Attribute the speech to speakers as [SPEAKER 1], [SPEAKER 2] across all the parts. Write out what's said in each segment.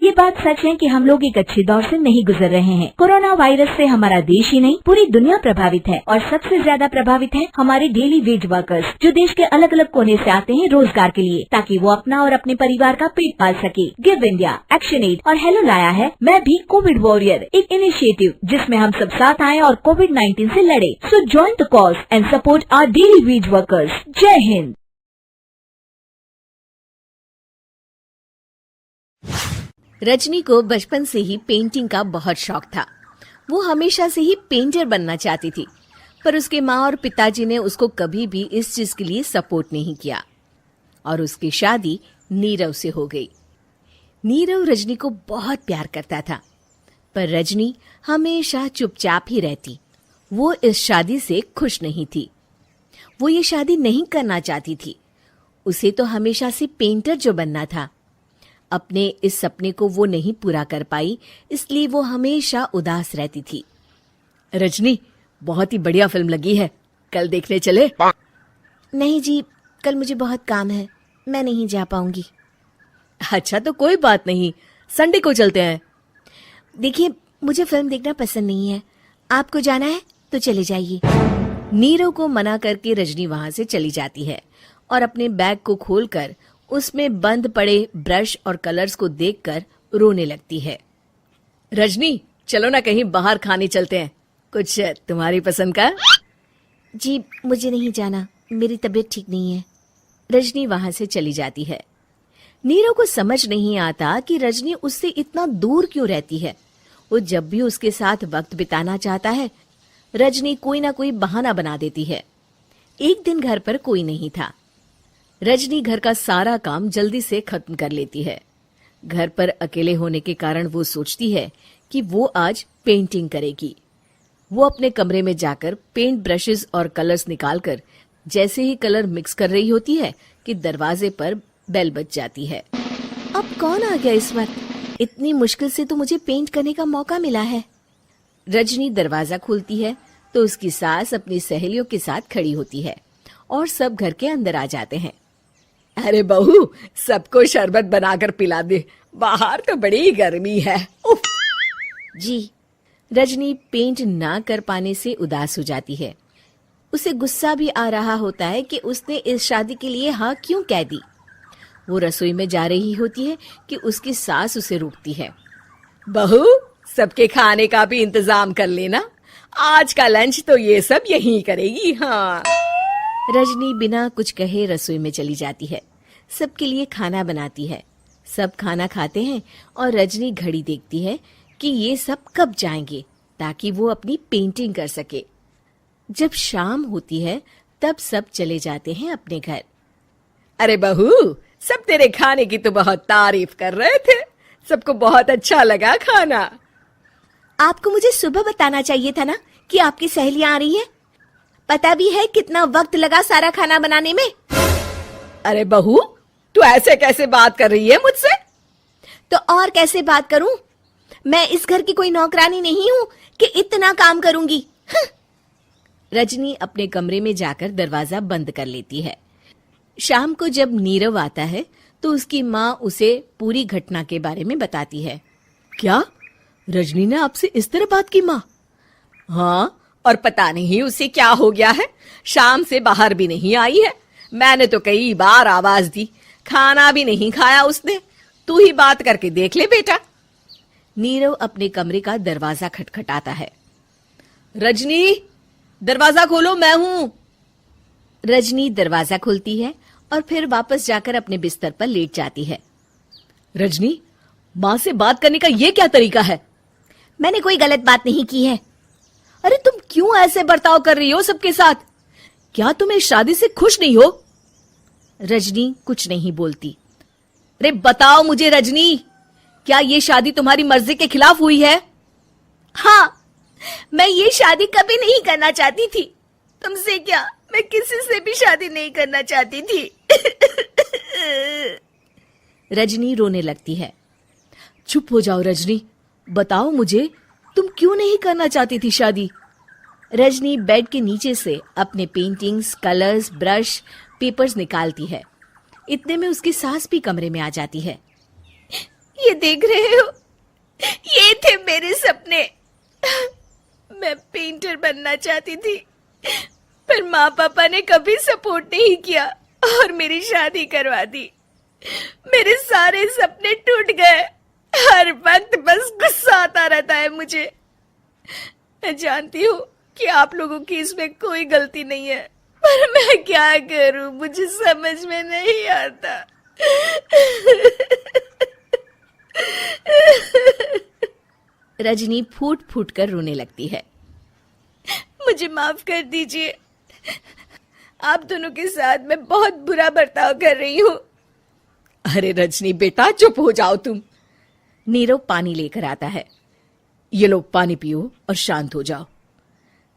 [SPEAKER 1] ये बात सच है कि हम लोग एक अच्छे दौर से नहीं गुजर रहे हैं। कोरोना वायरस से हमारा देश ही नहीं पूरी दुनिया प्रभावित है और सबसे ज्यादा प्रभावित है हमारे डेली वेज वर्कर्स, जो देश के अलग अलग कोने से आते हैं रोजगार के लिए, ताकि वो अपना और अपने परिवार का पेट पाल सके। गिव इंडिया, एक्शन एड और हेलो लाया है मैं भी कोविड वॉरियर, एक इनिशिएटिव जिसमें हम सब साथ आए और कोविड-19 से लड़े। So join the cause and support our daily wage workers. जय हिंद।
[SPEAKER 2] रजनी को बचपन से ही पेंटिंग का बहुत शौक था। वो हमेशा से ही पेंटर बनना चाहती थी, पर उसके माँ और पिताजी ने उसको कभी भी इस चीज के लिए सपोर्ट नहीं किया और उसकी शादी नीरव से हो गई। नीरव रजनी को बहुत प्यार करता था, पर रजनी हमेशा चुपचाप ही रहती। वो इस शादी से खुश नहीं थी। वो ये शादी नहीं करना चाहती थी। उसे तो हमेशा से पेंटर जो बनना था। अपने इस सपने को वो नहीं पूरा कर पाई, इसलिए वो हमेशा उदास रहती थी। रजनी, बहुत ही बढ़िया फिल्म लगी है, कल देखने चले?
[SPEAKER 3] नहीं जी, कल मुझे बहुत काम है, मैं नहीं जा पाऊंगी।
[SPEAKER 2] अच्छा तो कोई बात नहीं, संडे को चलते हैं।
[SPEAKER 3] देखिए, मुझे फिल्म देखना पसंद नहीं है। आपको जाना है तो चले जाइए।
[SPEAKER 2] नीरव को मना करके रजनी वहां से चली जाती है और अपने बैग को खोलकर उसमें बंद पड़े ब्रश और कलर्स को देखकर रोने लगती है। रजनी, चलो ना कहीं बाहर खाने चलते हैं, कुछ तुम्हारी पसंद का।
[SPEAKER 3] जी, मुझे नहीं जाना, मेरी तबीयत ठीक नहीं है।
[SPEAKER 2] रजनी वहां से चली जाती है। नीरव को समझ नहीं आता कि रजनी उससे इतना दूर क्यों रहती है। वो जब भी उसके साथ वक्त बिताना चाहता है, रजनी कोई ना कोई बहाना बना देती है। एक दिन घर पर कोई नहीं था। रजनी घर का सारा काम जल्दी से खत्म कर लेती है। घर पर अकेले होने के कारण वो सोचती है कि वो आज पेंटिंग करेगी। वो अपने कमरे में जाकर पेंट ब्रशेस और कलर्स निकालकर जैसे ही कलर मिक्स कर रही होती है कि दरवाजे पर बेल बज जाती है।
[SPEAKER 3] अब कौन आ गया इस वक्त? इतनी मुश्किल से तो मुझे पेंट करने का मौका मिला है।
[SPEAKER 2] रजनी दरवाजा खोलती है तो उसकी सास अपनी सहेलियों के साथ खड़ी होती है और सब घर के अंदर आ जाते हैं। अरे बहू, सबको शरबत बनाकर पिला दे, बाहर तो बड़ी गर्मी है। उफ।
[SPEAKER 3] जी।
[SPEAKER 2] रजनी पेंट ना कर पाने से उदास हो जाती है। उसे गुस्सा भी आ रहा होता है कि उसने इस शादी के लिए हाँ क्यों कह दी। वो रसोई में जा रही होती है कि उसकी सास उसे रोकती है। बहू, सबके खाने का भी इंतजाम कर लेना, आज का लंच तो ये सब यहीं करेगी। हाँ। रजनी बिना कुछ कहे रसोई में चली जाती है। सबके लिए खाना बनाती है। सब खाना खाते हैं और रजनी घड़ी देखती है कि ये सब कब जाएंगे ताकि वो अपनी पेंटिंग कर सके। जब शाम होती है तब सब चले जाते हैं अपने घर। अरे बहू, सब तेरे खाने की तो बहुत तारीफ कर रहे थे, सबको बहुत अच्छा लगा खाना।
[SPEAKER 3] आपको मुझे सुबह बताना चाहिए था ना कि आपकी सहेलियां आ रही हैं। पता भी है कितना वक्त लगा सारा खाना बनाने में।
[SPEAKER 2] अरे बहू, तू ऐसे कैसे बात कर रही है मुझसे?
[SPEAKER 3] तो और कैसे बात करूं? मैं इस घर की कोई नौकरानी नहीं हूं कि इतना काम करूंगी।
[SPEAKER 2] रजनी अपने कमरे में जाकर दरवाजा बंद कर लेती है। शाम को जब नीरव आता है तो उसकी माँ उसे पूरी घटना के बारे में बताती है। क्या रजनी ने आपसे इस तरह बात की माँ? हाँ, और पता नहीं उसे क्या हो गया है, शाम से बाहर भी नहीं आई है। मैंने तो कई बार आवाज दी, खाना भी नहीं खाया उसने। तू ही बात करके देख ले बेटा। नीरव अपने कमरे का दरवाजा खटखटाता है। रजनी, दरवाजा खोलो, मैं हूं। रजनी दरवाजा खोलती है और फिर वापस जाकर अपने बिस्तर पर लेट जाती है। रजनी, माँ से बात करने का ये क्या तरीका है?
[SPEAKER 3] मैंने कोई गलत बात नहीं की है।
[SPEAKER 2] अरे तुम क्यों ऐसे बर्ताव कर रही हो सबके साथ? क्या तुम इस शादी से खुश नहीं हो? रजनी कुछ नहीं बोलती। अरे बताओ मुझे रजनी, क्या ये शादी तुम्हारी मर्जी के खिलाफ हुई है?
[SPEAKER 3] हाँ, मैं ये शादी कभी नहीं करना चाहती थी। तुमसे क्या, मैं किसी से भी शादी नहीं करना चाहती थी।
[SPEAKER 2] रजनी रोने लगती है। चुप हो जाओ रजनी, बताओ मुझे, तुम क्यों नहीं करना चाहती थी शादी? रजनी बेड के नीचे से अपने पेंटिंग्स, कलर्स, ब्रश, पेपर्स निकालती है। इतने में उसकी सास भी कमरे में आ जाती है।
[SPEAKER 3] ये देख रहे हो, ये थे मेरे सपने। मैं पेंटर बनना चाहती थी, पर माँ पापा ने कभी सपोर्ट नहीं किया और मेरी शादी करवा दी। मेरे सारे सपने टूट गए। हर वक्त बस गुस्सा आता रहता है मुझे। मैं जानती हूँ कि आप लोगों की इसमें कोई गलती नहीं है, पर मैं क्या करूं, मुझे समझ में नहीं आता।
[SPEAKER 2] रजनी फूट फूट कर रोने लगती है।
[SPEAKER 3] मुझे माफ कर दीजिए, आप दोनों के साथ मैं बहुत बुरा बर्ताव कर रही हूँ।
[SPEAKER 2] अरे रजनी बेटा, चुप हो जाओ तुम। नीरव पानी लेकर आता है। ये लो पानी पियो और शांत हो जाओ।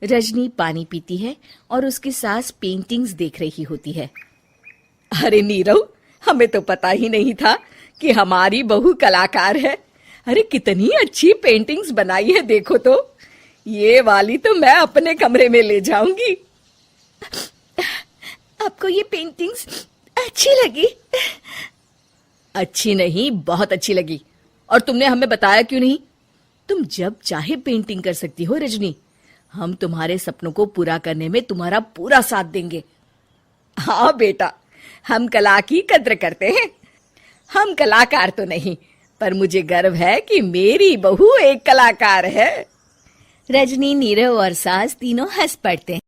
[SPEAKER 2] रजनी पानी पीती है और उसकी सास पेंटिंग्स देख रही होती है। अरे नीरव, हमें तो पता ही नहीं था कि हमारी बहू कलाकार है। अरे कितनी अच्छी पेंटिंग्स बनाई है, देखो तो। ये वाली तो मैं अपने कमरे में ले जाऊंगी।
[SPEAKER 3] आपको ये पेंटिंग्स अच्छी लगी?
[SPEAKER 2] अच्छी नहीं, बहुत अच्छी लगी। और तुमने हमें बताया क्यों नहीं? तुम जब चाहे पेंटिंग कर सकती हो रजनी। हम तुम्हारे सपनों को पूरा करने में तुम्हारा पूरा साथ देंगे। हाँ बेटा, हम कला की कद्र करते हैं। हम कलाकार तो नहीं, पर मुझे गर्व है कि मेरी बहू एक कलाकार है। रजनी, नीरव और सास तीनों हंस पड़ते हैं।